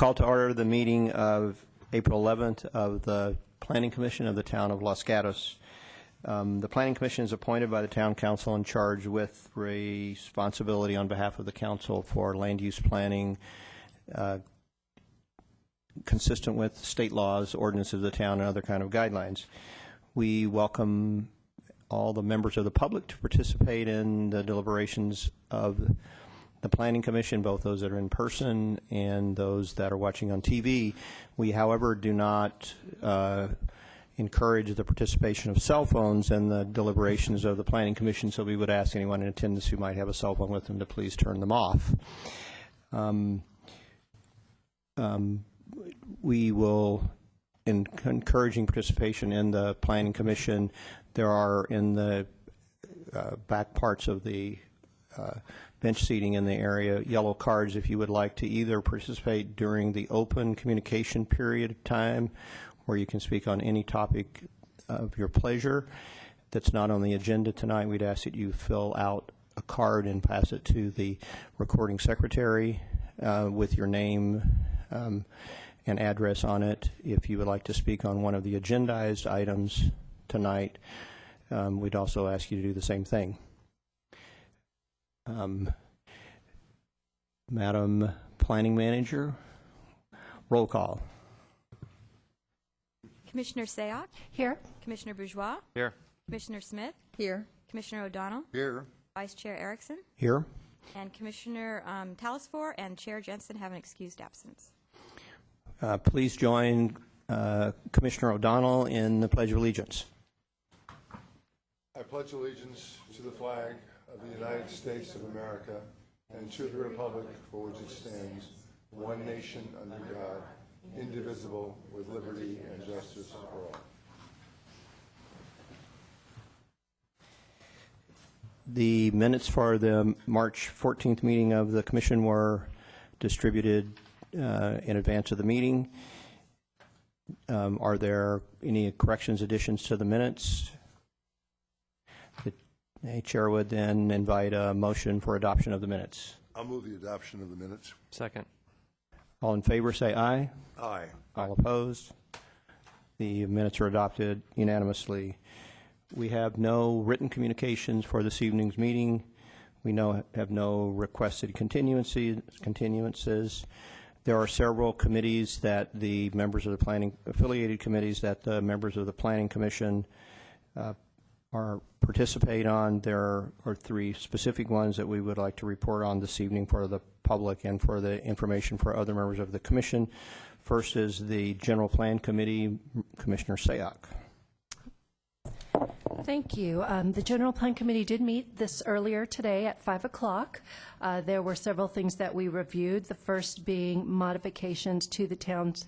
Call to order the meeting of April 11th of the Planning Commission of the Town of Los Gatos. The Planning Commission is appointed by the Town Council and charged with responsibility on behalf of the Council for land use planning consistent with state laws, ordinances of the town, and other kind of guidelines. We welcome all the members of the public to participate in the deliberations of the Planning Commission, both those that are in person and those that are watching on TV. We, however, do not encourage the participation of cell phones in the deliberations of the Planning Commission, so we would ask anyone in attendance who might have a cell phone with them to please turn them off. We will, in encouraging participation in the Planning Commission, there are in the back parts of the bench seating in the area yellow cards if you would like to either participate during the open communication period of time where you can speak on any topic of your pleasure that's not on the agenda tonight. We'd ask that you fill out a card and pass it to the recording secretary with your name and address on it. If you would like to speak on one of the agendized items tonight, we'd also ask you to do the same thing. Madam Planning Manager, roll call. Commissioner Sayoc? Here. Commissioner Bourgeois? Here. Commissioner Smith? Here. Commissioner O'Donnell? Here. Vice Chair Erickson? Here. And Commissioner Talasfor and Chair Jensen have an excused absence. Please join Commissioner O'Donnell in the Pledge of Allegiance. I pledge allegiance to the flag of the United States of America and to the republic for which it stands, one nation under God, indivisible, with liberty and justice for all. The minutes for the March 14th meeting of the Commission were distributed in advance of the meeting. Are there any corrections, additions to the minutes? The chair would then invite a motion for adoption of the minutes. I'll move the adoption of the minutes. Second. All in favor say aye. Aye. All opposed? The minutes are adopted unanimously. We have no written communications for this evening's meeting. We have no requested continuances. There are several committees that the members of the planning, affiliated committees that the members of the Planning Commission participate on. There are three specific ones that we would like to report on this evening for the public and for the information for other members of the Commission. First is the General Plan Committee, Commissioner Sayoc. Thank you. The General Plan Committee did meet this earlier today at 5 o'clock. There were several things that we reviewed, the first being modifications to the town's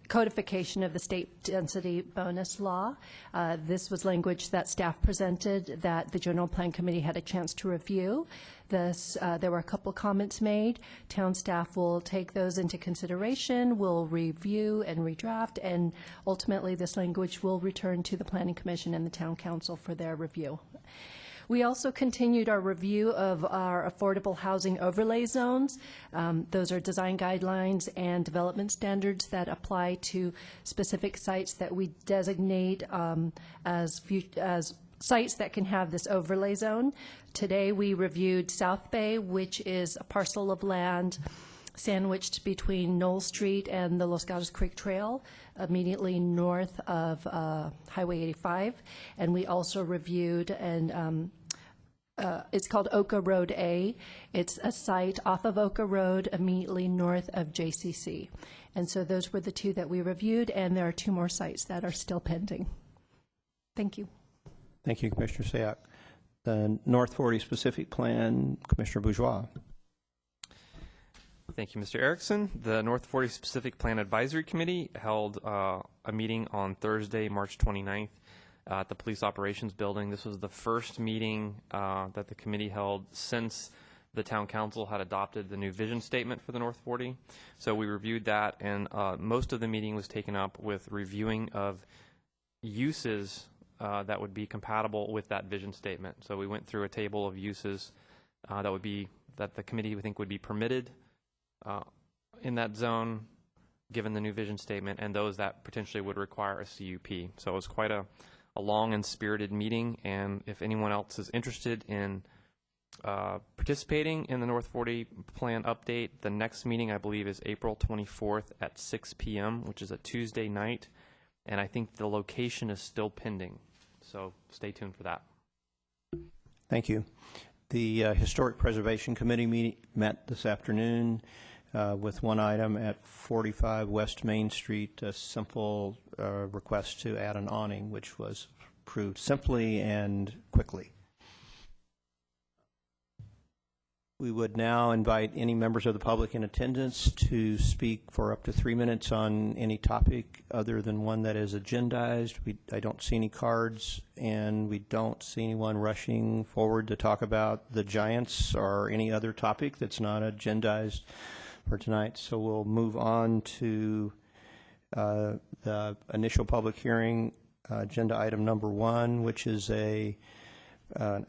codification of the state density bonus law. This was language that staff presented that the General Plan Committee had a chance to review. There were a couple comments made. Town staff will take those into consideration, will review and redraft, and ultimately this language will return to the Planning Commission and the Town Council for their review. We also continued our review of our affordable housing overlay zones. Those are design guidelines and development standards that apply to specific sites that we designate as sites that can have this overlay zone. Today we reviewed South Bay, which is a parcel of land sandwiched between Knoll Street and the Los Gatos Creek Trail, immediately north of Highway 85. And we also reviewed it's called Oka Road A. It's a site off of Oka Road immediately north of JCC. And so those were the two that we reviewed, and there are two more sites that are still pending. Thank you. Thank you, Commissioner Sayoc. The North 40 Specific Plan, Commissioner Bourgeois. Thank you, Mr. Erickson. The North 40 Specific Plan Advisory Committee held a meeting on Thursday, March 29th at the Police Operations Building. This was the first meeting that the committee held since the Town Council had adopted the new vision statement for the North 40. So we reviewed that, and most of the meeting was taken up with reviewing of uses that would be compatible with that vision statement. So we went through a table of uses that the committee would think would be permitted in that zone, given the new vision statement, and those that potentially would require a CUP. So it was quite a long and spirited meeting, and if anyone else is interested in participating in the North 40 plan update, the next meeting I believe is April 24th at 6 p.m., which is a Tuesday night, and I think the location is still pending. So stay tuned for that. Thank you. The Historic Preservation Committee met this afternoon with one item at 45 West Main Street, a simple request to add an awning, which was approved simply and quickly. We would now invite any members of the public in attendance to speak for up to 3 minutes on any topic other than one that is agendized. I don't see any cards, and we don't see anyone rushing forward to talk about the Giants or any other topic that's not agendized for tonight. So we'll move on to the initial public hearing, agenda item number 1, which is an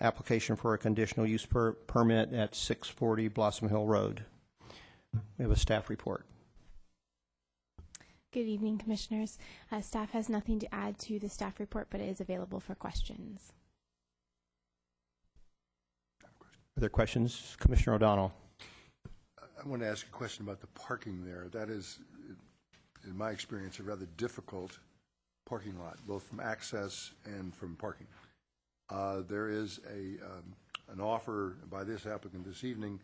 application for a conditional use permit at 640 Blossom Hill Road. We have a staff report. Good evening, Commissioners. Staff has nothing to add to the staff report, but it is available for questions. Are there questions? Commissioner O'Donnell. I want to ask a question about the parking there. That is, in my experience, a rather difficult parking lot, both from access and from parking. There is an offer by this applicant this evening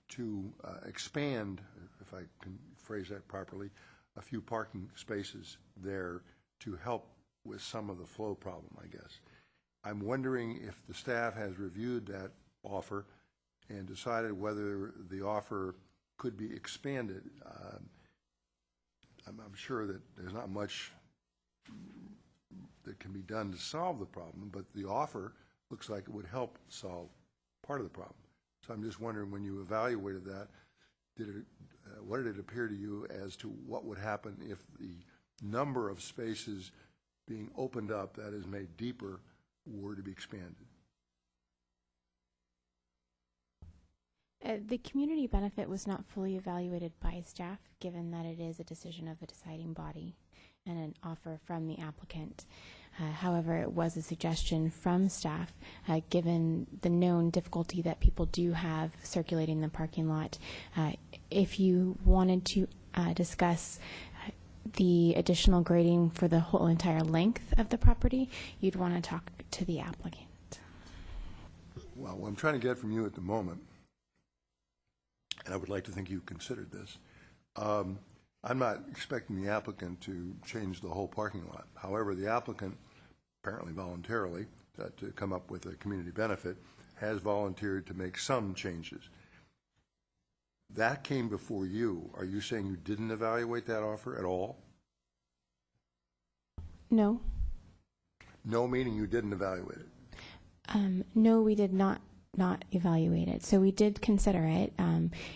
to expand, if I can phrase that properly, a few parking spaces there to help with some of the flow problem, I guess. I'm wondering if the staff has reviewed that offer and decided whether the offer could be expanded. I'm sure that there's not much that can be done to solve the problem, but the offer looks like it would help solve part of the problem. So I'm just wondering, when you evaluated that, what did it appear to you as to what would happen if the number of spaces being opened up, that is made deeper, were to be expanded? The community benefit was not fully evaluated by staff, given that it is a decision of the deciding body and an offer from the applicant. However, it was a suggestion from staff, given the known difficulty that people do have circulating the parking lot. If you wanted to discuss the additional grading for the whole entire length of the property, you'd want to talk to the applicant. Well, what I'm trying to get from you at the moment, and I would like to think you considered this, I'm not expecting the applicant to change the whole parking lot. However, the applicant, apparently voluntarily, to come up with a community benefit, has volunteered to make some changes. That came before you. Are you saying you didn't evaluate that offer at all? No. No, meaning you didn't evaluate it? No, we did not evaluate it. So we did consider it.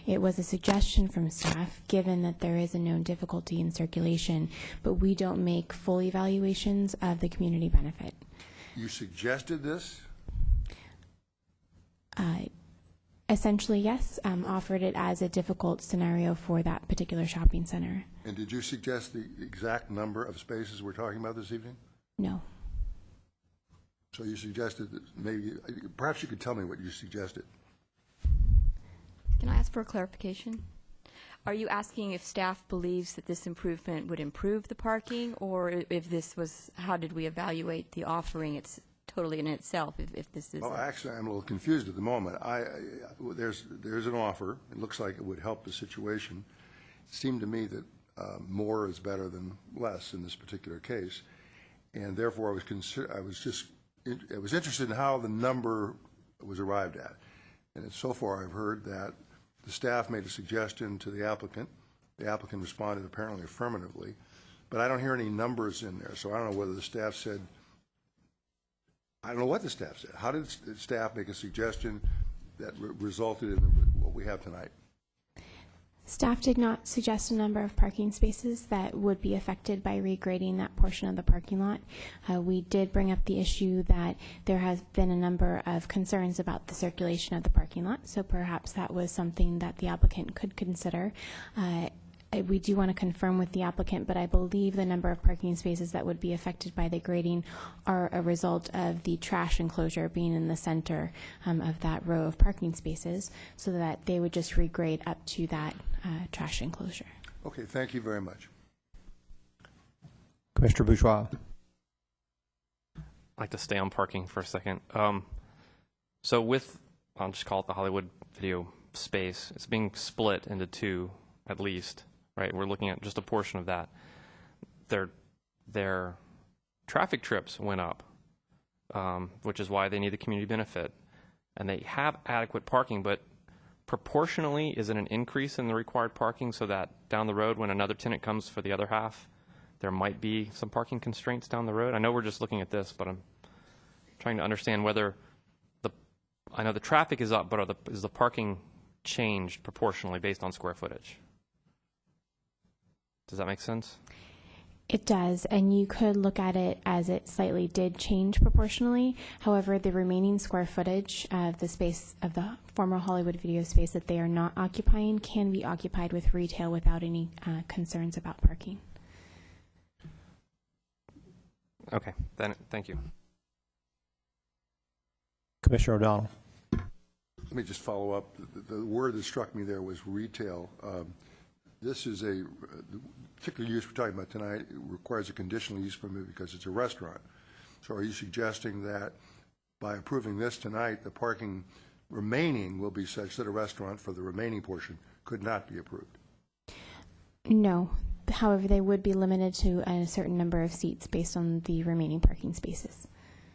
It was a suggestion from staff, given that there is a known difficulty in circulation, but we don't make full evaluations of the community benefit. You suggested this? Essentially, yes. Offered it as a difficult scenario for that particular shopping center. And did you suggest the exact number of spaces we're talking about this evening? No. So you suggested that maybe, perhaps you could tell me what you suggested. Can I ask for a clarification? Are you asking if staff believes that this improvement would improve the parking, or if this was, how did we evaluate the offering? It's totally in itself, if this is. Well, actually, I'm a little confused at the moment. There's an offer. It looks like it would help the situation. It seemed to me that more is better than less in this particular case, and therefore I was interested in how the number was arrived at. And so far I've heard that the staff made a suggestion to the applicant. The applicant responded apparently affirmatively, but I don't hear any numbers in there. So I don't know whether the staff said, I don't know what the staff said. How did the staff make a suggestion that resulted in what we have tonight? Staff did not suggest a number of parking spaces that would be affected by regrading that portion of the parking lot. We did bring up the issue that there has been a number of concerns about the circulation of the parking lot, so perhaps that was something that the applicant could consider. we do want to confirm with the applicant, but I believe the number of parking spaces that would be affected by the grading are a result of the trash enclosure being in the center of that row of parking spaces, so that they would just regrade up to that trash enclosure. Okay, thank you very much. Commissioner Bourgeois. I'd like to stay on parking for a second. So with, I'll just call it the Hollywood Video space, it's being split into two at least, right? We're looking at just a portion of that. Their traffic trips went up, which is why they need the community benefit. And they have adequate parking, but proportionally, is it an increase in the required parking so that down the road when another tenant comes for the other half, there might be some parking constraints down the road? I know we're just looking at this, but I'm trying to understand whether I know the traffic is up, but is the parking changed proportionally based on square footage? Does that make sense? It does, and you could look at it as it slightly did change proportionally. However, the remaining square footage of the space of the former Hollywood Video space that they are not occupying can be occupied with retail without any concerns about parking. Okay, then thank you. Commissioner O'Donnell. Let me just follow up. The word that struck me there was retail. This is a particular use we're talking about tonight. It requires a conditional use permit because it's a restaurant. So are you suggesting that by approving this tonight, the parking remaining will be such that a restaurant for the remaining portion could not be approved? No. However, they would be limited to a certain number of seats based on the remaining parking spaces.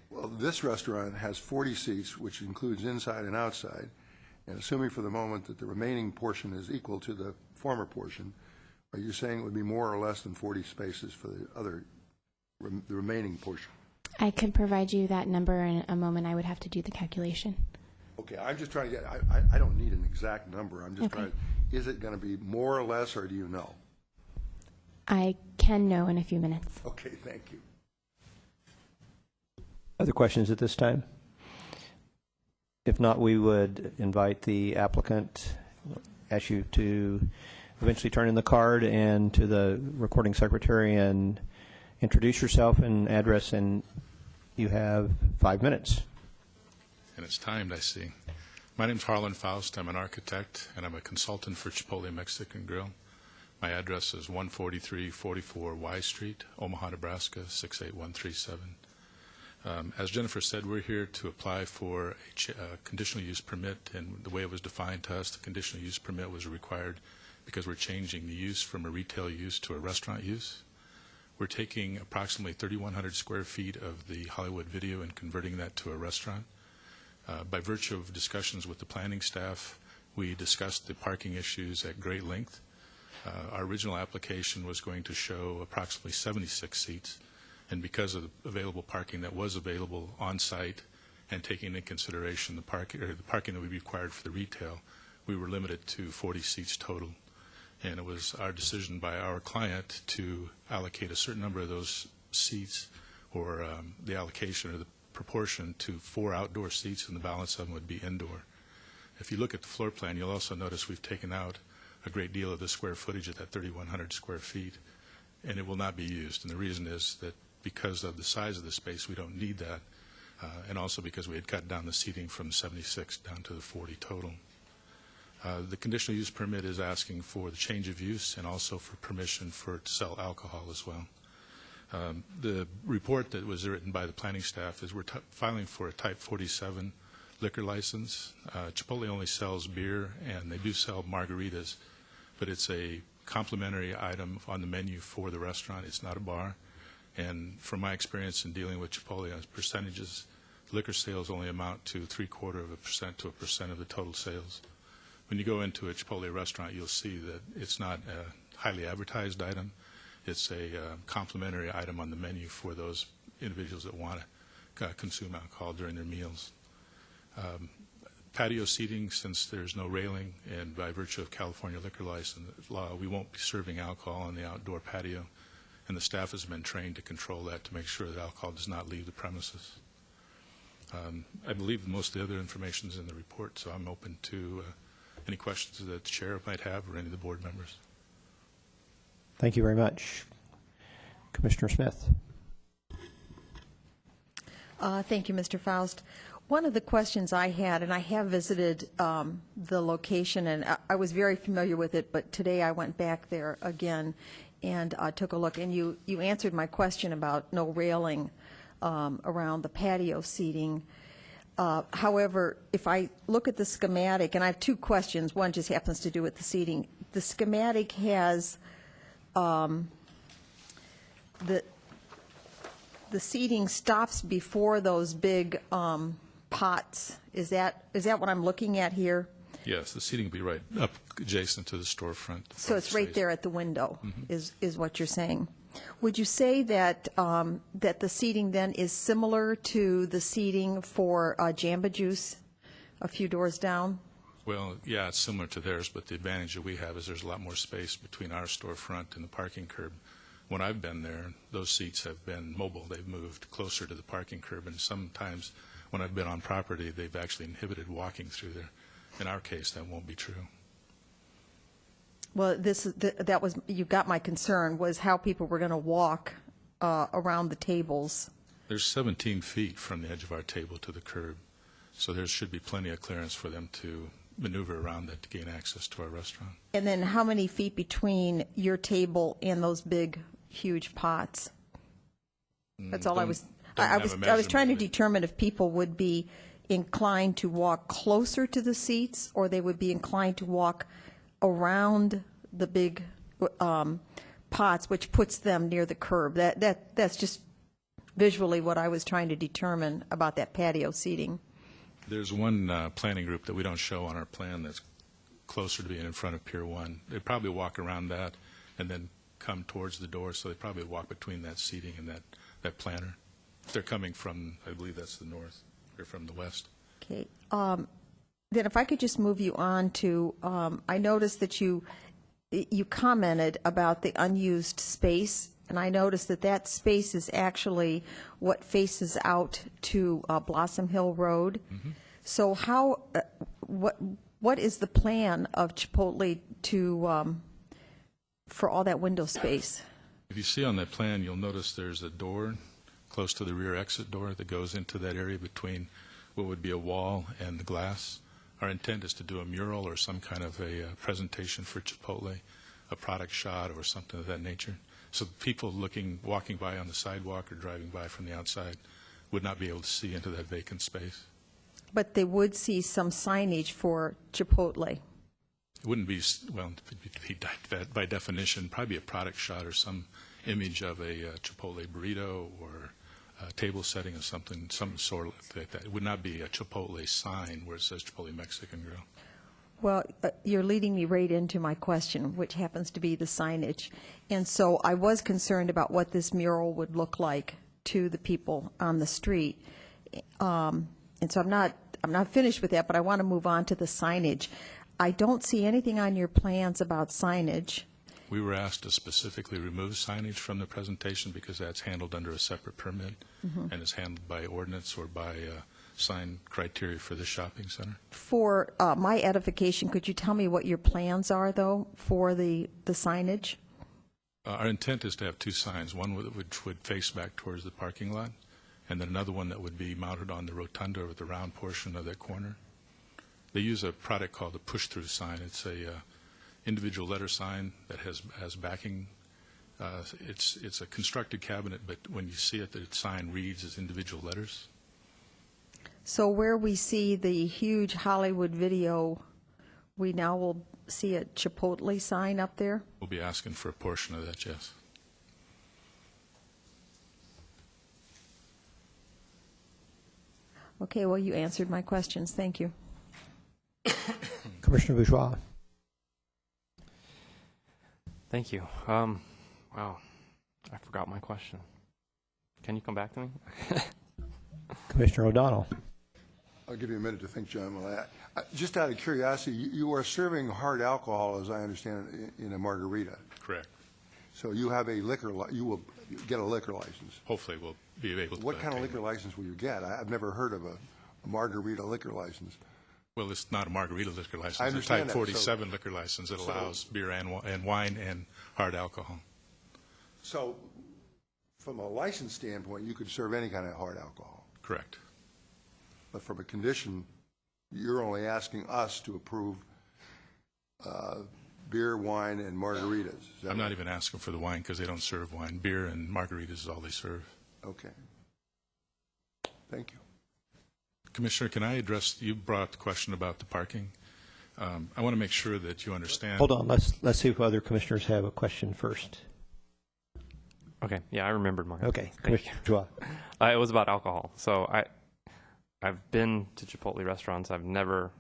Well, this restaurant has 40 seats, which includes inside and outside. And assuming for the moment that the remaining portion is equal to the former portion, are you saying it would be more or less than 40 spaces for the remaining portion? I could provide you that number in a moment. I would have to do the calculation. Okay, I'm just trying to get, I don't need an exact number. I'm just Okay. trying, is it going to be more or less, or do you know? I can know in a few minutes. Okay, thank you. Other questions at this time? If not, we would invite the applicant, ask you to eventually turn in the card and to the recording secretary and introduce yourself and address, and you have 5 minutes. And it's timed, I see. My name's Harlan Faust. I'm an architect, and I'm a consultant for Chipotle Mexican Grill. My address is 14344 Y Street, Omaha, Nebraska, 68137. As Jennifer said, we're here to apply for a conditional use permit, and the way it was defined to us, the conditional use permit was required because we're changing the use from a retail use to a restaurant use. We're taking approximately 3,100 square feet of the Hollywood Video and converting that to a restaurant. By virtue of discussions with the planning staff, we discussed the parking issues at great length. Our original application was going to show approximately 76 seats, and because of the available parking that was available on site and taking into consideration the parking that would be required for the retail, we were limited to 40 seats total. And it was our decision by our client to allocate a certain number of those seats, or the allocation or the proportion, to 4 outdoor seats, and the balance of them would be indoor. If you look at the floor plan, you'll also notice we've taken out a great deal of the square footage at that 3,100 square feet, and it will not be used. And the reason is that because of the size of the space, we don't need that, and also because we had cut down the seating from 76 down to the 40 total. The conditional use permit is asking for the change of use and also for permission to sell alcohol as well. The report that was written by the planning staff is we're filing for a Type 47 liquor license. Chipotle only sells beer, and they do sell margaritas, but it's a complimentary item on the menu for the restaurant. It's not a bar. And from my experience in dealing with Chipotle on percentages, liquor sales only amount to 0.75% to 1% of the total sales. When you go into a Chipotle restaurant, you'll see that it's not a highly advertised item. It's a complimentary item on the menu for those individuals that want to consume alcohol during their meals. Patio seating, since there's no railing, and by virtue of California liquor license law, we won't be serving alcohol on the outdoor patio, and the staff has been trained to control that to make sure that alcohol does not leave the premises. I believe most of the other information is in the report, so I'm open to any questions that the chair might have or any of the board members. Thank you very much. Commissioner Smith. Thank you, Mr. Faust. One of the questions I had, and I have visited the location, and I was very familiar with it, but today I went back there again and took a look, and you answered my question about no railing around the patio seating. However, if I look at the schematic, and I have two questions, one just happens to do with the seating. The schematic has the seating stops before those big pots. Is that what I'm looking at here? Yes, the seating will be right up adjacent to the storefront. So it's right space. there at the window, is what you're saying. Would you say that that the seating then is similar to the seating for Jamba Juice a few doors down? Well, yeah, it's similar to theirs, but the advantage that we have is there's a lot more space between our storefront and the parking curb. When I've been there, those seats have been mobile. They've moved closer to the parking curb, and sometimes when I've been on property, they've actually inhibited walking through there. In our case, that won't be true. Well, that was, you got my concern, was how people were going to walk around the tables. There's 17 feet from the edge of our table to the curb, so there should be plenty of clearance for them to maneuver around that to gain access to our restaurant. And then how many feet between your table and those big, huge pots? That's all I was trying to determine if people would be inclined to walk closer to the seats, or they would be inclined to walk around the big pots, which puts them near the curb. That's just visually what I was trying to determine about that patio seating. There's one planning group that we don't show on our plan that's closer to being in front of Pier 1. They'd probably walk around that and then come towards the door, so they probably walk between that seating and that planter. They're coming from, I believe that's the north, or from the west. Okay. Then if I could just move you on to, I noticed that you commented about the unused space, and I noticed that space is actually what faces out to Blossom Hill Road. Mm-hmm. So how, what is the plan of Chipotle to, for all that window space? If you see on that plan, you'll notice there's a door close to the rear exit door that goes into that area between what would be a wall and the glass. Our intent is to do a mural or some kind of a presentation for Chipotle, a product shot or something of that nature. So people walking by on the sidewalk or driving by from the outside would not be able to see into that vacant space. But they would see some signage for Chipotle. It wouldn't be, well, by definition, probably a product shot or some image of a Chipotle burrito or a table setting or something, some sort like that. It would not be a Chipotle sign where it says Chipotle Mexican Grill. Well, you're leading me right into my question, which happens to be the signage. And so I was concerned about what this mural would look like to the people on the street. And so I'm not finished with that, but I want to move on to the signage. I don't see anything on your plans about signage. We were asked to specifically remove signage from the presentation because that's handled under a separate permit and is handled by ordinance or by sign criteria for the shopping center. For my edification, could you tell me what your plans are, though, for the signage? Our intent is to have two signs, one which would face back towards the parking lot, and then another one that would be mounted on the rotunda or the round portion of that corner. They use a product called a push-through sign. It's a individual letter sign that has backing. It's a constructed cabinet, but when you see it, the sign reads as individual letters. So where we see the huge Hollywood video, we now will see a Chipotle sign up there? We'll be asking for a portion of that, yes. Okay, well, you answered my questions. Thank you. Commissioner Bourgeois. Thank you. Wow, I forgot my question. Can you come back to me? Commissioner O'Donnell. I'll give you a minute to think, John. Just out of curiosity, you are serving hard alcohol, as I understand it, in a margarita. Correct. So you have a you will get a liquor license. Hopefully we'll be able to. What kind of liquor license will you get? I've never heard of a margarita liquor license. Well, it's not a margarita liquor license. I understand It's a that, Type 47 liquor license. It allows beer and wine and hard alcohol. So, from a license standpoint, you could serve any kind of hard alcohol. Correct. But from a condition, you're only asking us to approve beer, wine, and margaritas. Is that I'm not right? even asking for the wine because they don't serve wine. Beer and margaritas is all they serve. Okay. Thank you. Commissioner, can I address, you brought up the question about the parking. I want to make sure that you understand. Hold on, let's see if other commissioners have a question first. Okay, yeah, I remembered mine. Okay, Thank you. Commissioner Joie. It was about alcohol. So I've been to Chipotle restaurants. I've never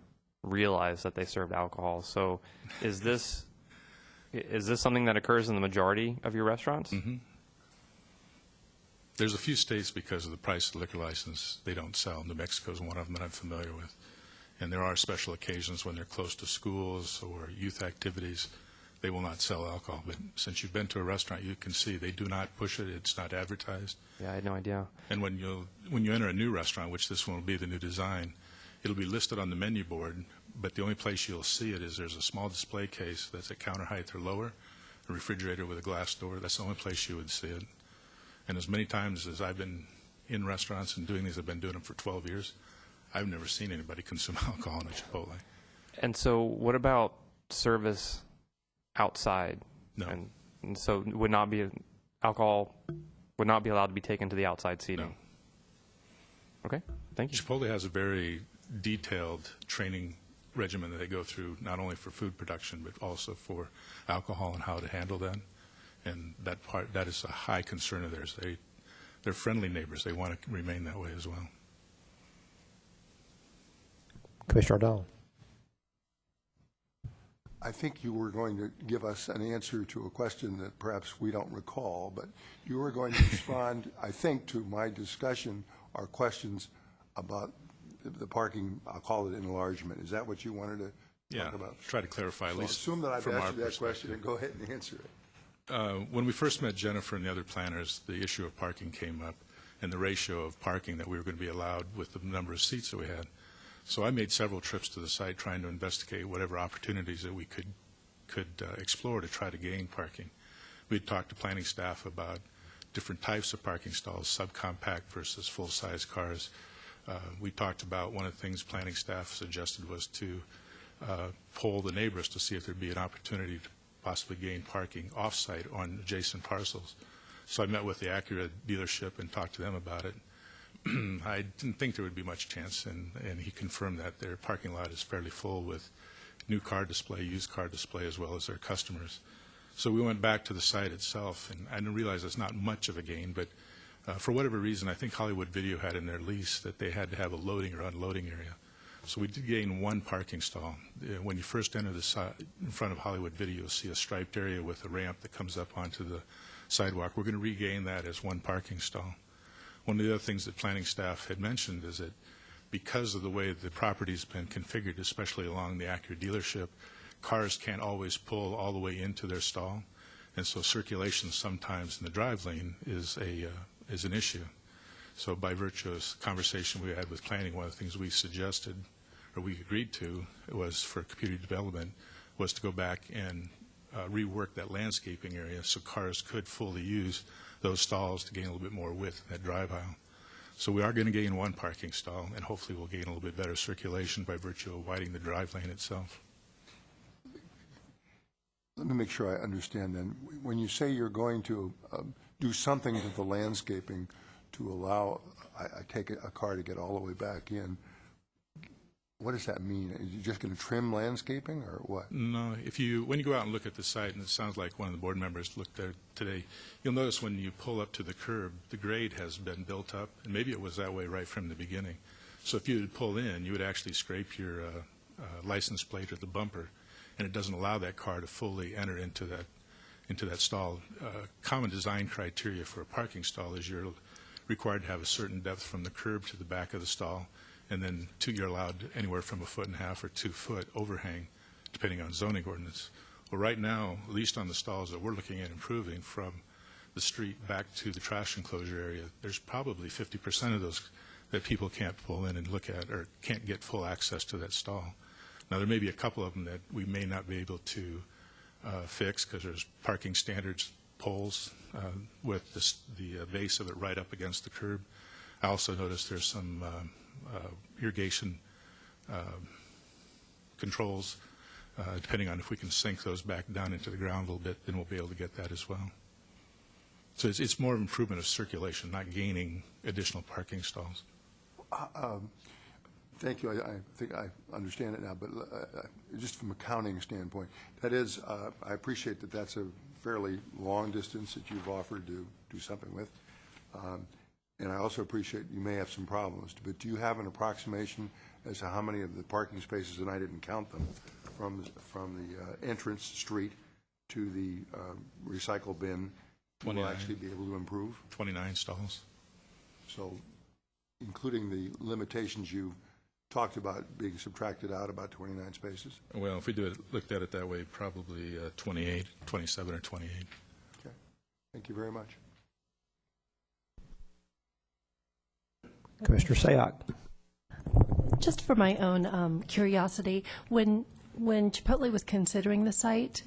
realized that they served alcohol. So is this something that occurs in the majority of your restaurants? Mm-hmm. There's a few states, because of the price of the liquor license, they don't sell. New Mexico is one of them that I'm familiar with. And there are special occasions when they're close to schools or youth activities, they will not sell alcohol. But since you've been to a restaurant, you can see they do not push it. It's not advertised. Yeah, I had no idea. And when you enter a new restaurant, which this one will be the new design, it'll be listed on the menu board, but the only place you'll see it is there's a small display case that's at counter height or lower, a refrigerator with a glass door. That's the only place you would see it. And as many times as I've been in restaurants and doing these, I've been doing them for 12 years, I've never seen anybody consume alcohol in a Chipotle. And so what about service outside? No. And so alcohol would not be allowed to be taken to the outside seating? No. Okay, thank you. Chipotle has a very detailed training regimen that they go through, not only for food production, but also for alcohol and how to handle that. And that is a high concern of theirs. They're friendly neighbors. They want to remain that way as well. Commissioner O'Donnell. I think you were going to give us an answer to a question that perhaps we don't recall, but you were going to respond, I think, to my discussion or questions about the parking, I'll call it enlargement. Is that what you wanted to talk about? Try to clarify at So least assume that I've from our asked you that perspective. question and go ahead and answer it. When we first met Jennifer and the other planners, the issue of parking came up and the ratio of parking that we were going to be allowed with the number of seats that we had. So I made several trips to the site trying to investigate whatever opportunities that we could explore to try to gain parking. We'd talked to planning staff about different types of parking stalls, subcompact versus full-size cars. We talked about one of the things planning staff suggested was to poll the neighbors to see if there'd be an opportunity to possibly gain parking off-site on adjacent parcels. So I met with the Acura dealership and talked to them about it. I didn't think there would be much chance, and he confirmed that their parking lot is fairly full with new car display, used car display, as well as their customers. So we went back to the site itself, and I didn't realize it's not much of a gain, but for whatever reason, I think Hollywood Video had in their lease that they had to have a loading or unloading area. So we did gain one parking stall. When you first enter the site in front of Hollywood Video, you'll see a striped area with a ramp that comes up onto the sidewalk. We're going to regain that as one parking stall. One of the other things that planning staff had mentioned is that because of the way the property's been configured, especially along the Acura dealership, cars can't always pull all the way into their stall, and so circulation sometimes in the drive lane is an issue. So by virtue of conversation we had with planning, one of the things we suggested, or we agreed to, was for community development, was to go back and rework that landscaping area so cars could fully use those stalls to gain a little bit more width in that drive aisle. So we are going to gain one parking stall, and hopefully we'll gain a little bit better circulation by virtue of widening the drive lane itself. Let me make sure I understand then. When you say you're going to do something to the landscaping to allow, I take it, a car to get all the way back in, what does that mean? Are you just going to trim landscaping or what? No, when you go out and look at the site, and it sounds like one of the board members looked there today, you'll notice when you pull up to the curb, the grade has been built up, and maybe it was that way right from the beginning. So if you would pull in, you would actually scrape your license plate or the bumper, and it doesn't allow that car to fully enter into that stall. Common design criteria for a parking stall is you're required to have a certain depth from the curb to the back of the stall, and then you're allowed anywhere from 1.5 feet or 2 foot overhang, depending on zoning ordinance. Well, right now, at least on the stalls that we're looking at improving from the street back to the trash enclosure area, there's probably 50% of those that people can't pull in and look at or can't get full access to that stall. Now, there may be a couple of them that we may not be able to fix because there's parking standards poles with the base of it right up against the curb. I also noticed there's some irrigation controls. Depending on if we can sink those back down into the ground a little bit, then we'll be able to get that as well. So it's more of improvement of circulation, not gaining additional parking stalls. Thank you. I think I understand it now, but just from a counting standpoint, that is, I appreciate that that's a fairly long distance that you've offered to do something with. And I also appreciate you may have some problems, but do you have an approximation as to how many of the parking spaces, and I didn't count them, from the entrance street to the recycle bin will actually be able to improve? 29 stalls. So including the limitations you talked about being subtracted out, about 29 spaces? Well, if we looked at it that way, probably 28, 27 or 28. Okay. Thank you very much. Commissioner Sayoc. Just for my own curiosity, when Chipotle was considering the site,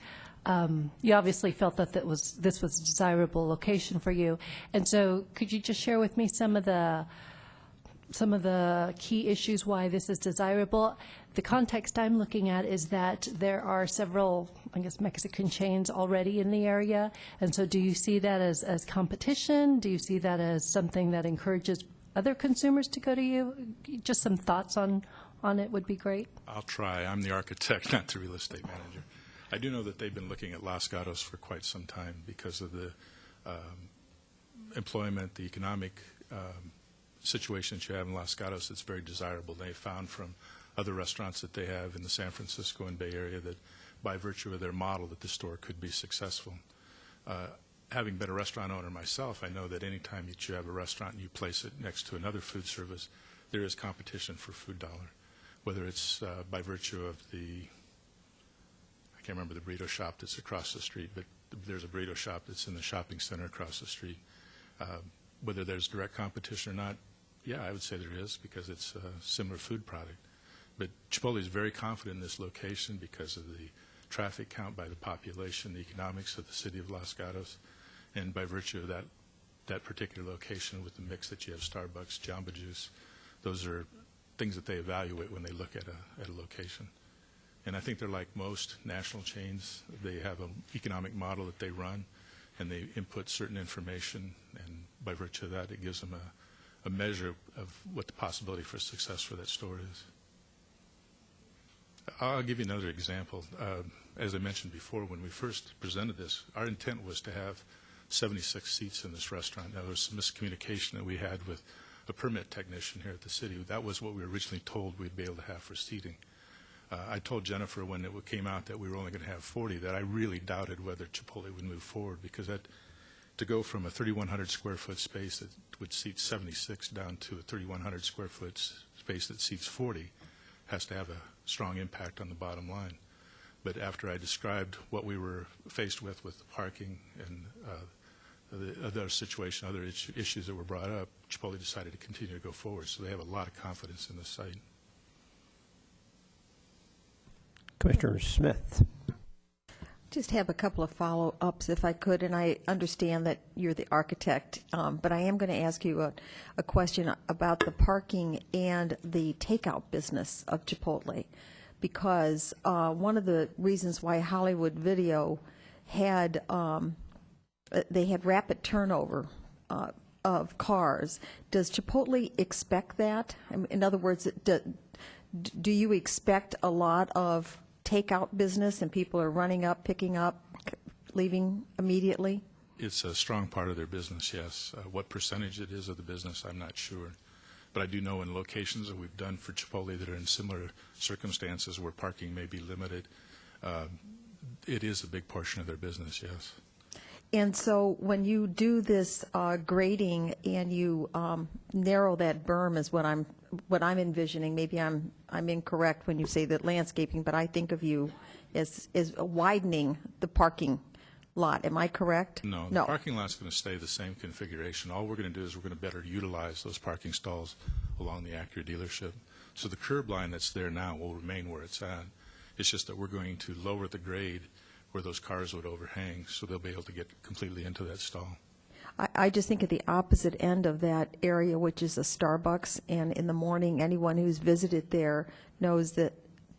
you obviously felt that this was a desirable location for you, and so could you just share with me some of the key issues why this is desirable? The context I'm looking at is that there are several, I guess, Mexican chains already in the area, and so do you see that as competition? Do you see that as something that encourages other consumers to go to you? Just some thoughts on it would be great. I'll try. I'm the architect, not the real estate manager. I do know that they've been looking at Los Gatos for quite some time because of the employment, the economic situation that you have in Los Gatos. It's very desirable. They found from other restaurants that they have in the San Francisco and Bay Area that by virtue of their model that the store could be successful. Having been a restaurant owner myself, I know that any time that you have a restaurant and you place it next to another food service, there is competition for food dollar, whether it's by virtue of I can't remember the burrito shop that's across the street, but there's a burrito shop that's in the shopping center across the street. Whether there's direct competition or not, yeah, I would say there is because it's a similar food product. But Chipotle is very confident in this location because of the traffic count by the population, the economics of the city of Los Gatos, and by virtue of that particular location with the mix that you have Starbucks, Jamba Juice, those are things that they evaluate when they look at a location. And I think they're like most national chains. They have an economic model that they run, and they input certain information, and by virtue of that, it gives them a measure of what the possibility for success for that store is. I'll give you another example. As I mentioned before, when we first presented this, our intent was to have 76 seats in this restaurant. Now, there was some miscommunication that we had with a permit technician here at the city. That was what we were originally told we'd be able to have for seating. I told Jennifer when it came out that we were only going to have 40 that I really doubted whether Chipotle would move forward because to go from a 3,100 square foot space that would seat 76 down to a 3,100 square foot space that seats 40 has to have a strong impact on the bottom line. But after I described what we were faced with the parking and the other situation, other issues that were brought up, Chipotle decided to continue to go forward. So they have a lot of confidence in the site. Commissioner Smith. Just have a couple of follow-ups, if I could, and I understand that you're the architect, but I am going to ask you a question about the parking and the takeout business of Chipotle, because one of the reasons why Hollywood Video had they had rapid turnover of cars. Does Chipotle expect that? In other words, do you expect a lot of takeout business and people are running up, picking up, leaving immediately? It's a strong part of their business, yes. What percentage it is of the business, I'm not sure. But I do know in locations that we've done for Chipotle that are in similar circumstances where parking may be limited, it is a big portion of their business, yes. And so when you do this grading and you narrow that berm is what I'm envisioning. Maybe I'm incorrect when you say that landscaping, but I think of you as widening the parking lot. Am I correct? No, the parking lot's going to stay the same configuration. All we're going to do is we're going to better utilize those parking stalls along the Acura dealership. So the curb line that's there now will remain where it's at. It's just that we're going to lower the grade where those cars would overhang, so they'll be able to get completely into that stall. I just think at the opposite end of that area, which is a Starbucks, and in the morning, anyone who's visited there knows that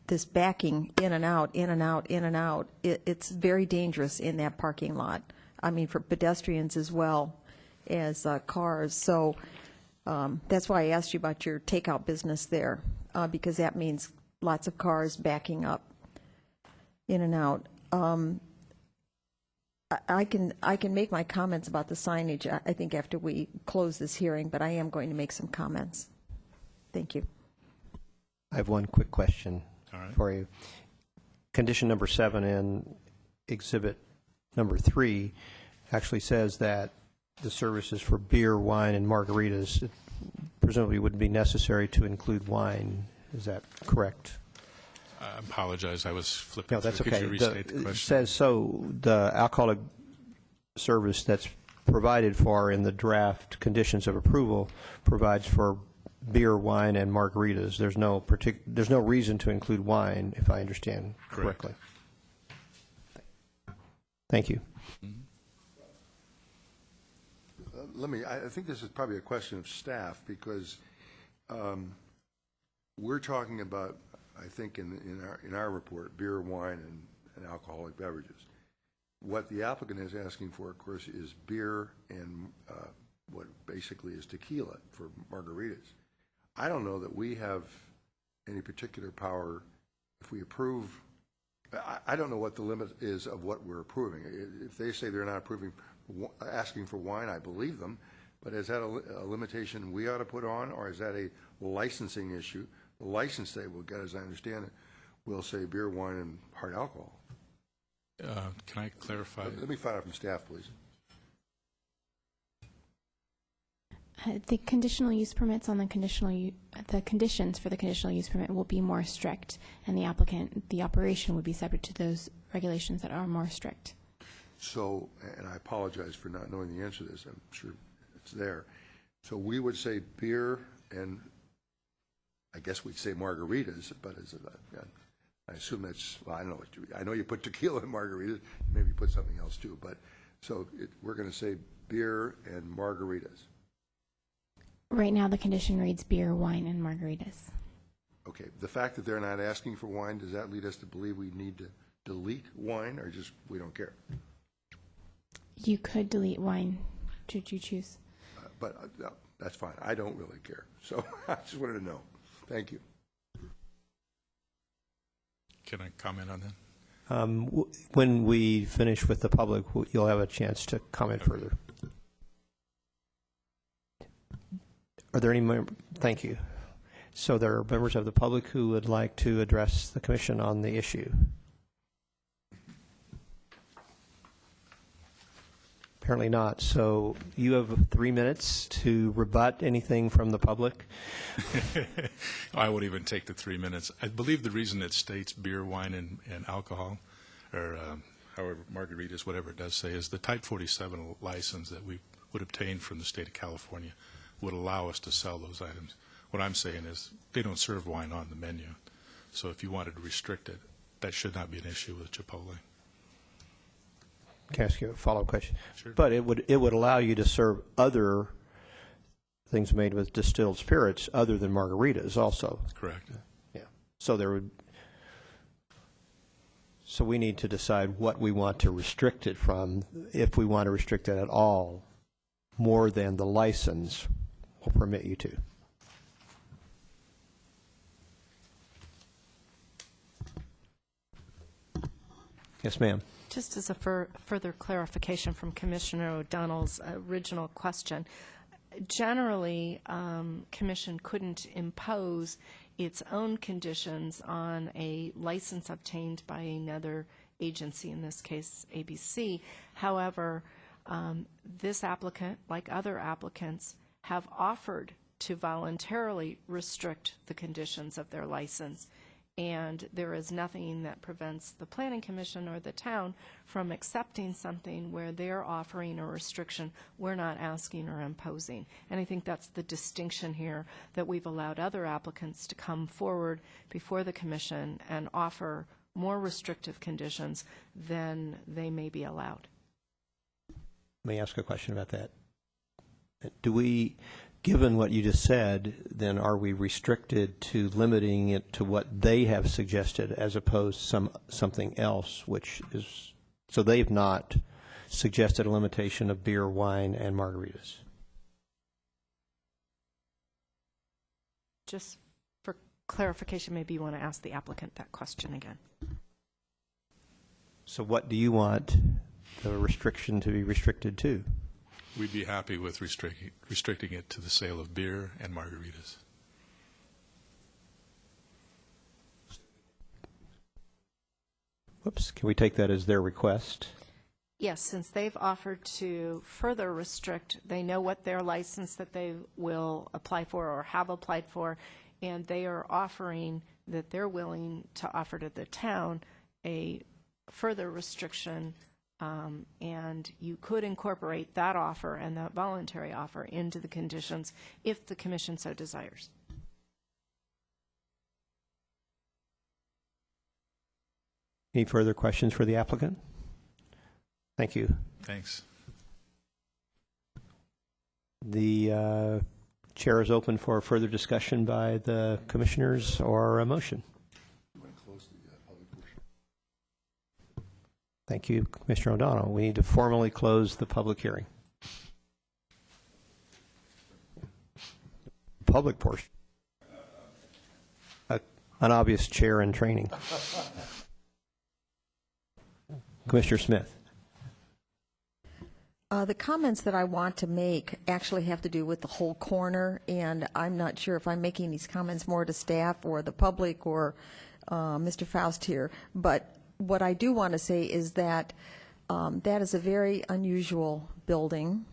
this backing in and out, in and out, in and out, it's very dangerous in that parking lot. I mean, for pedestrians as well as cars. So that's why I asked you about your takeout business there, because that means lots of cars backing up in and out. I can make my comments about the signage, I think, after we close this hearing, but I am going to make some comments. Thank you. I have one quick question All right. for you. Condition number 7 in exhibit number 3 actually says that the services for beer, wine, and margaritas, it presumably wouldn't be necessary to include wine. Is that correct? I apologize, I was flipping No, that's through. okay. Could you restate the It question? says so, the alcoholic service that's provided for in the draft conditions of approval provides for beer, wine, and margaritas. There's no reason to include wine, if I understand Correct. correctly. Thank you. I think this is probably a question of staff, because we're talking about, I think in our report, beer, wine, and alcoholic beverages. What the applicant is asking for, of course, is beer and what basically is tequila for margaritas. I don't know that we have any particular power if we approve. I don't know what the limit is of what we're approving. If they say they're not approving, asking for wine, I believe them. But is that a limitation we ought to put on, or is that a licensing issue? The license they will get, as I understand it, will say beer, wine, and hard alcohol. Can I clarify? Let me find out from staff, please. The conditional use permits on the conditions for the conditional use permit will be more strict, and the operation would be subject to those regulations that are more strict. So, and I apologize for not knowing the answer to this. I'm sure it's there. So we would say beer, and I guess we'd say margaritas, but I assume that's, well, I don't know I know you put tequila in margaritas, maybe put something else too, but so we're going to say beer and margaritas. Right now, the condition reads beer, wine, and margaritas. Okay, the fact that they're not asking for wine, does that lead us to believe we need to delete wine, or just we don't care? You could delete wine, should you choose. But that's fine. I don't really care. So I just wanted to know. Thank you. Can I comment on that? When we finish with the public, you'll have a chance to comment further. Are there any thank you. So there are members of the public who would like to address the commission on the issue. Apparently not. So you have 3 minutes to rebut anything from the public. I won't even take the 3 minutes. I believe the reason it states beer, wine, and alcohol, or however, margaritas, whatever it does say, is the Type 47 license that we would obtain from the state of California would allow us to sell those items. What I'm saying is they don't serve wine on the menu. So if you wanted to restrict it, that should not be an issue with Chipotle. Can I ask you a follow-up question? Sure. But it would allow you to serve other things made with distilled spirits other than margaritas also. Correct. Yeah. So we need to decide what we want to restrict it from, if we want to restrict it at all, more than the license will permit you to. Yes, ma'am. Just as a further clarification from Commissioner O'Donnell's original question, generally, Commission couldn't impose its own conditions on a license obtained by another agency, in this case ABC. However, this applicant, like other applicants, have offered to voluntarily restrict the conditions of their license And there is nothing that prevents the Planning Commission or the town from accepting something where they're offering a restriction we're not asking or imposing. And I think that's the distinction here, that we've allowed other applicants to come forward before the commission and offer more restrictive conditions than they may be allowed. Let me ask a question about that. Do we, given what you just said, then are we restricted to limiting it to what they have suggested as opposed to something else, which is, so they've not suggested a limitation of beer, wine, and margaritas? Just for clarification, maybe you want to ask the applicant that question again. So what do you want the restriction to be restricted to? We'd be happy with restricting it to the sale of beer and margaritas. Whoops, can we take that as their request? Yes, since they've offered to further restrict, they know what their license that they will apply for or have applied for, and they are offering that they're willing to offer to the town a further restriction, and you could incorporate that offer and that voluntary offer into the conditions if the commission so desires. Any further questions for the applicant? Thank you. Thanks. The chair is open for further discussion by the commissioners or a motion. Thank you, Commissioner O'Donnell. We need to formally close the public hearing. Public portion. An obvious chair in training. Commissioner Smith. The comments that I want to make actually have to do with the whole corner, and I'm not sure if I'm making these comments more to staff or the public or Mr. Faust here, but what I do want to say is that that is a very unusual building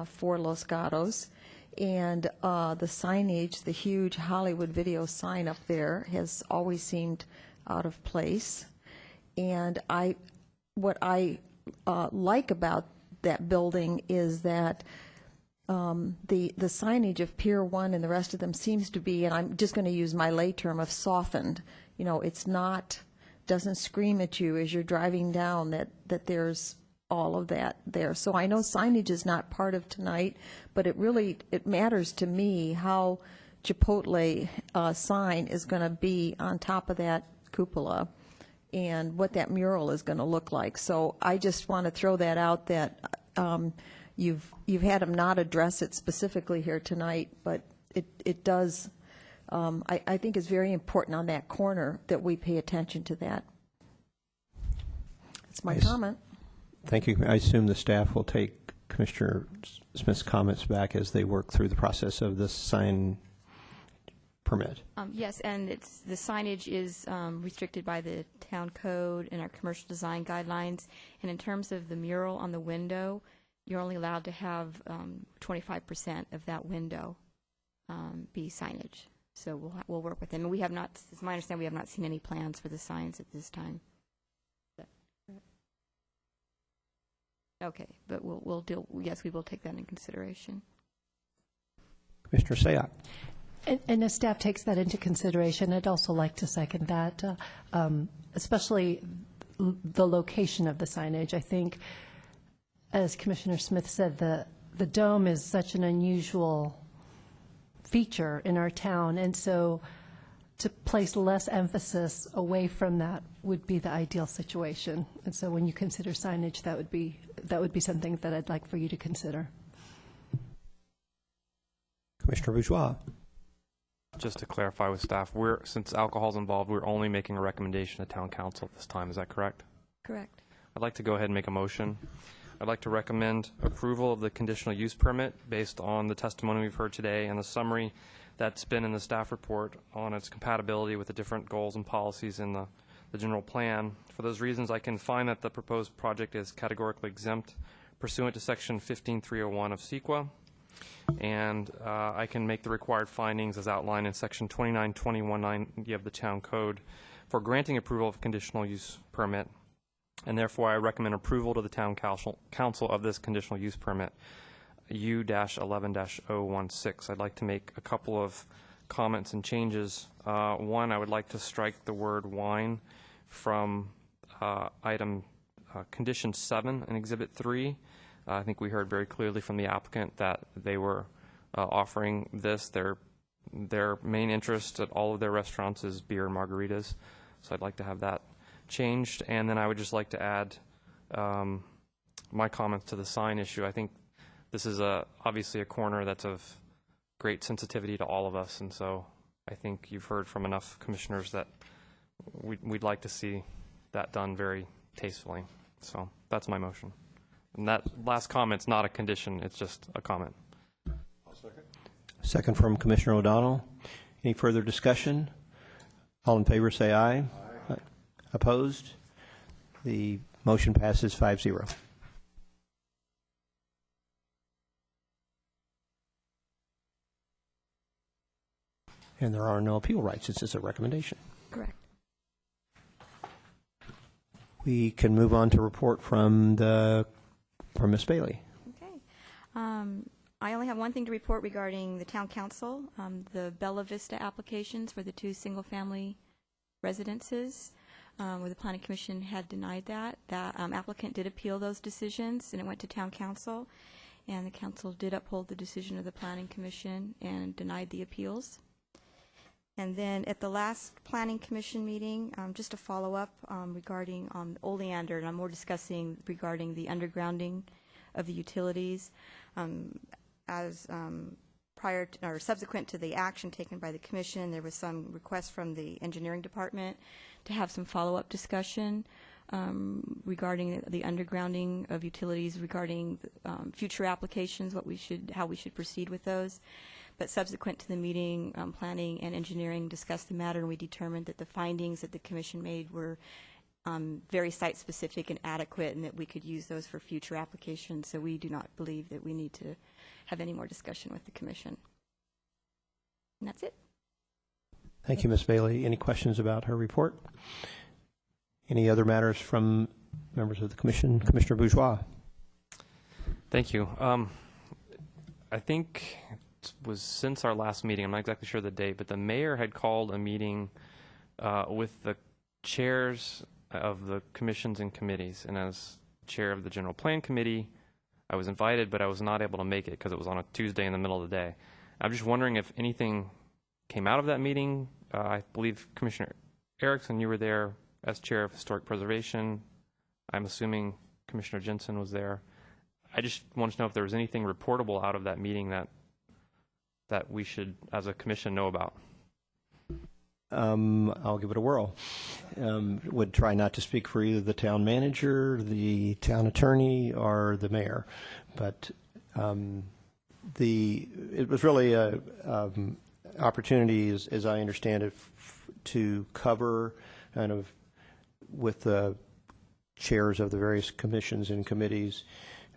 for Los Gatos, and the signage, the huge Hollywood Video sign up there, has always seemed out of place. And what I like about that building is that the signage of Pier 1 and the rest of them seems to be, and I'm just going to use my lay term of softened. You know, it's not, doesn't scream at you as you're driving down that there's all of that there. So I know signage is not part of tonight, but it matters to me how Chipotle sign is going to be on top of that cupola and what that mural is going to look like. So I just want to throw that out, that you've had them not address it specifically here tonight, but it does, I think it's very important on that corner that we pay attention to that. That's my comment. Thank you. I assume the staff will take Commissioner Smith's comments back as they work through the process of this sign permit. Yes, and the signage is restricted by the town code and our commercial design guidelines. And in terms of the mural on the window, you're only allowed to have 25% of that window be signage. So we'll work with them. And we have not, it's my understanding, we have not seen any plans for the signs at this time. Okay, but we'll deal. Yes, we will take that in consideration. Commissioner Sayoc. And as staff takes that into consideration, I'd also like to second that, especially the location of the signage. I think, as Commissioner Smith said, the dome is such an unusual feature in our town, and so to place less emphasis away from that would be the ideal situation. And so when you consider signage, that would be something that I'd like for you to consider. Commissioner Bourgeois. Just to clarify with staff, since alcohol's involved, we're only making a recommendation to town council at this time. Is that correct? Correct. I'd like to go ahead and make a motion. I'd like to recommend approval of the conditional use permit based on the testimony we've heard today and the summary that's been in the staff report on its compatibility with the different goals and policies in the general plan. For those reasons, I can find that the proposed project is categorically exempt pursuant to Section 15301 of CEQA. And I can make the required findings as outlined in Section 292190 of the Town Code for granting approval of conditional use permit. And therefore, I recommend approval to the Town Council of this conditional use permit, U-11-016. I'd like to make a couple of comments and changes. One, I would like to strike the word wine from item condition 7 in Exhibit 3. I think we heard very clearly from the applicant that they were offering this. Their main interest at all of their restaurants is beer and margaritas. So I'd like to have that changed. And then I would just like to add my comments to the sign issue. I think this is obviously a corner that's of great sensitivity to all of us. And so I think you've heard from enough commissioners that we'd like to see that done very tastefully. So that's my motion. And that last comment's not a condition, it's just a comment. I'll second. Second from Commissioner O'Donnell. Any further discussion? All in favor say aye. Aye. Opposed? The motion passes 5-0. And there are no appeal rights. This is a recommendation. Correct. We can move on to report from Ms. Bailey. Okay. I only have one thing to report regarding the town council, the Bella Vista applications for the 2 single-family residences, where the planning commission had denied that. That applicant did appeal those decisions, and it went to town council, and the council did uphold the decision of the planning commission and denied the appeals. And then at the last planning commission meeting, just a follow-up regarding Oleander, and I'm more discussing regarding the undergrounding of the utilities. As prior to, or subsequent to the action taken by the commission, there was some request from the engineering department to have some follow-up discussion regarding the undergrounding of utilities, regarding future applications, how we should proceed with those. But subsequent to the meeting, planning and engineering discussed the matter, and we determined that the findings that the commission made were very site-specific and adequate, and that we could use those for future applications. So we do not believe that we need to have any more discussion with the commission. And that's it. Thank you, Ms. Bailey. Any questions about her report? Any other matters from members of the commission? Commissioner Bourgeois. Thank you. I think it was since our last meeting, I'm not exactly sure the date, but the mayor had called a meeting with the chairs of the commissions and committees. And as chair of the General Plan Committee, I was invited, but I was not able to make it because it was on a Tuesday in the middle of the day. I'm just wondering if anything came out of that meeting. I believe Commissioner Erickson, you were there as chair of Historic Preservation. I'm assuming Commissioner Jensen was there. I just wanted to know if there was anything reportable out of that meeting that we should, as a commission, know about. I'll give it a whirl. Would try not to speak for either the town manager, the town attorney, or the mayor, but it was really a opportunity, as I understand it, to cover kind of with the chairs of the various commissions and committees,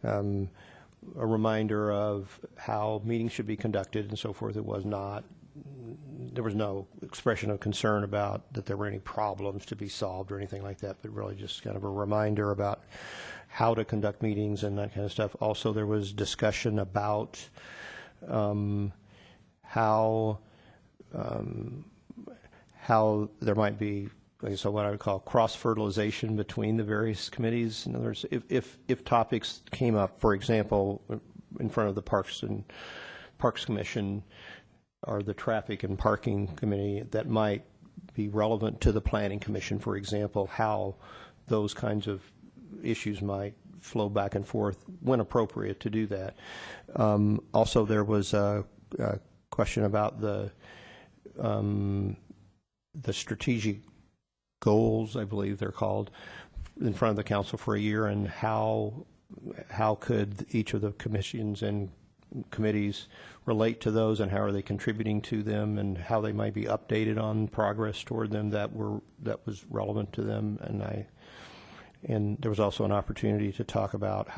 a reminder of how meetings should be conducted and so forth. There was no expression of concern about that there were any problems to be solved or anything like that, but really just kind of a reminder about how to conduct meetings and that kind of stuff. Also, there was discussion about how there might be, so what I would call cross-fertilization between the various committees. In other words, if topics came up, for example, in front of the Parks Commission or the Traffic and Parking Committee that might be relevant to the Planning Commission, for example, how those kinds of issues might flow back and forth when appropriate to do that. Also, there was a question about the strategic goals, I believe they're called, in front of the council for a year, and how could each of the commissions and committees relate to those, and how are they contributing to them, and how they might be updated on progress toward them that was relevant to them. And there was also an opportunity to talk about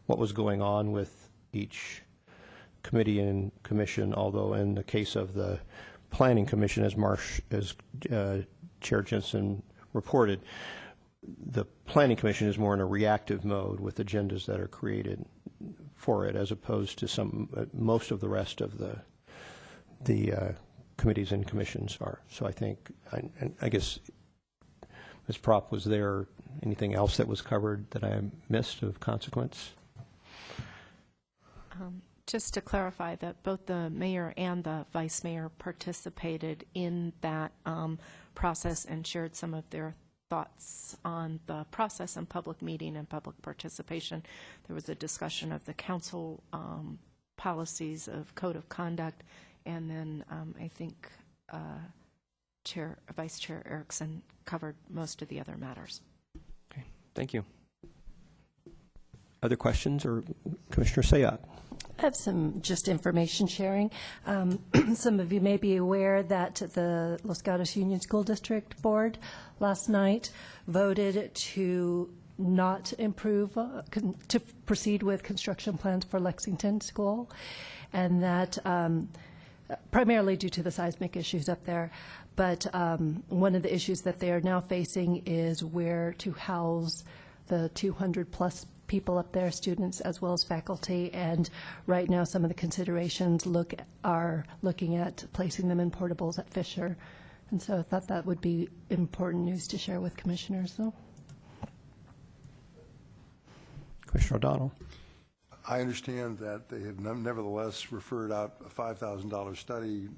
what was going on with each committee and commission, although in the case of the Planning Commission, as Chair Jensen reported, the Planning Commission is more in a reactive mode with agendas that are created for it, as opposed to most of the rest of the committees and commissions are. So I think, I guess, Ms. Propp, was there anything else that was covered that I missed of consequence? Just to clarify that both the mayor and the vice mayor participated in that process and shared some of their thoughts on the process and public meeting and public participation. There was a discussion of the council policies of code of conduct, and then I think Vice Chair Erickson covered most of the other matters. Okay, thank you. Other questions, or Commissioner Sayak? I have some just information sharing. Some of you may be aware that the Los Gatos Union School District Board last night voted to not improve, to proceed with construction plans for Lexington School, and that primarily due to the seismic issues up there. But one of the issues that they are now facing is where to house the 200-plus people up there, students as well as faculty, and right now some of the considerations are looking at placing them in portables at Fisher. And so I thought that would be important news to share with commissioners. So. Commissioner O'Donnell. I understand that they have nevertheless referred out a $5,000 study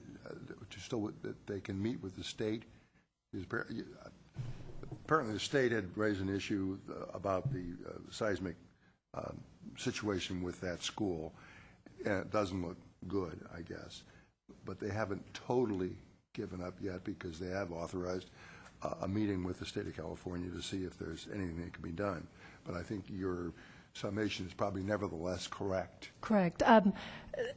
that they can meet with the state. Apparently the state had raised an issue about the seismic situation with that school, and it doesn't look good, I guess. But they haven't totally given up yet, because they have authorized a meeting with the state of California to see if there's anything that can be done. But I think your summation is probably nevertheless correct. Correct.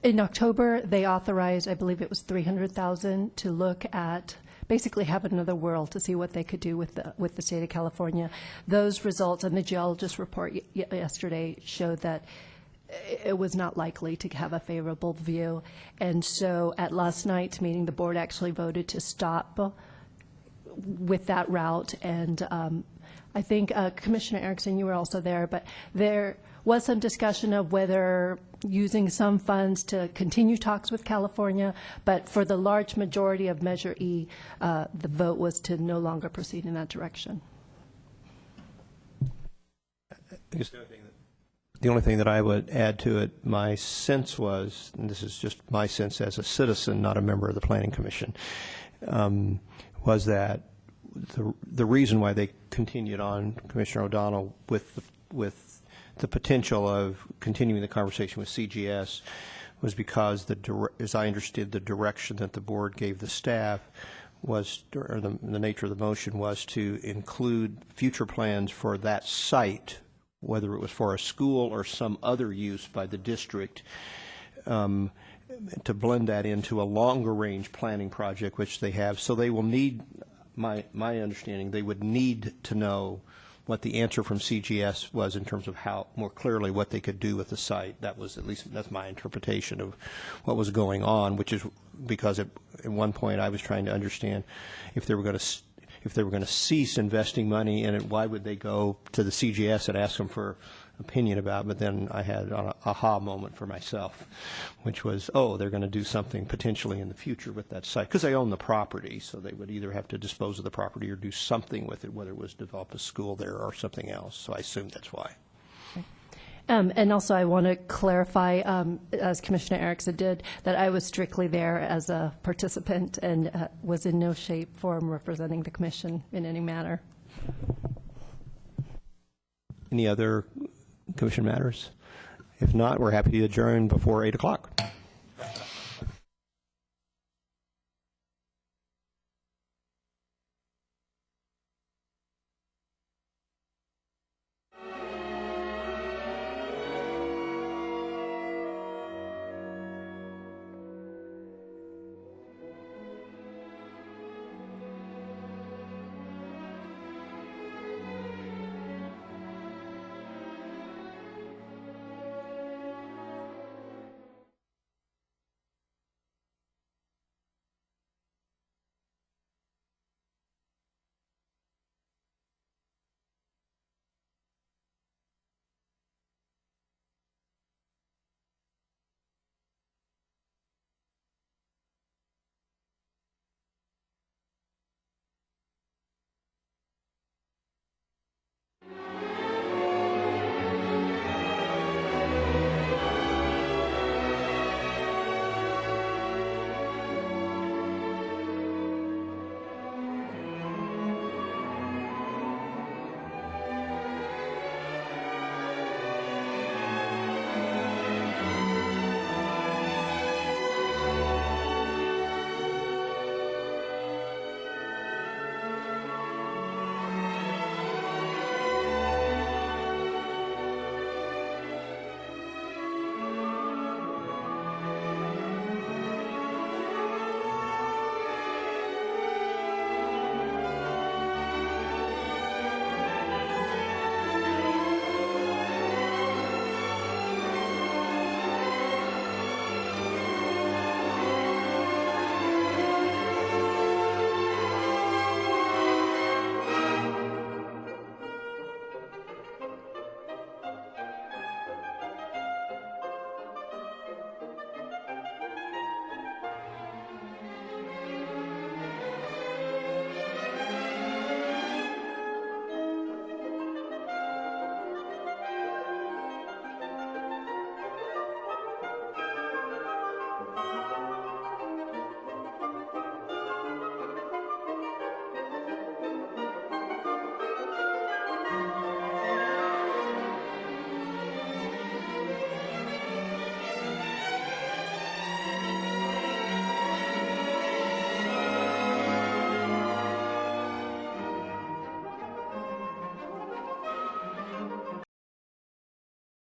In October, they authorized, I believe it was $300,000 to look at, basically have another whirl to see what they could do with the state of California. Those results and the geologist report yesterday showed that it was not likely to have a favorable view. And so at last night's meeting, the board actually voted to stop with that route. And I think Commissioner Erickson, you were also there, but there was some discussion of whether using some funds to continue talks with California, but for the large majority of Measure E, the vote was to no longer proceed in that direction. The only thing that I would add to it, my sense was, and this is just my sense as a citizen, not a member of the Planning Commission, was that the reason why they continued on, Commissioner O'Donnell, with the potential of continuing the conversation with CGS was because, as I understood, the direction that the board gave the staff was, or the nature of the motion was to include future plans for that site, whether it was for a school or some other use by the district, to blend that into a longer range planning project, which they have. So they will need, my understanding, they would need to know what the answer from CGS was in terms of how more clearly what they could do with the site. That was, at least that's my interpretation of what was going on, which is because at one point I was trying to understand if they were going to cease investing money in it, why would they go to the CGS and ask them for opinion about it? But then I had an aha moment for myself, which was, oh, they're going to do something potentially in the future with that site, because they own the property, so they would either have to dispose of the property or do something with it, whether it was develop a school there or something else. So I assume that's why. And also I want to clarify, as Commissioner Erickson did, that I was strictly there as a participant and was in no shape, form representing the commission in any manner. Any other commission matters? If not, we're happy to adjourn before 8 o'clock.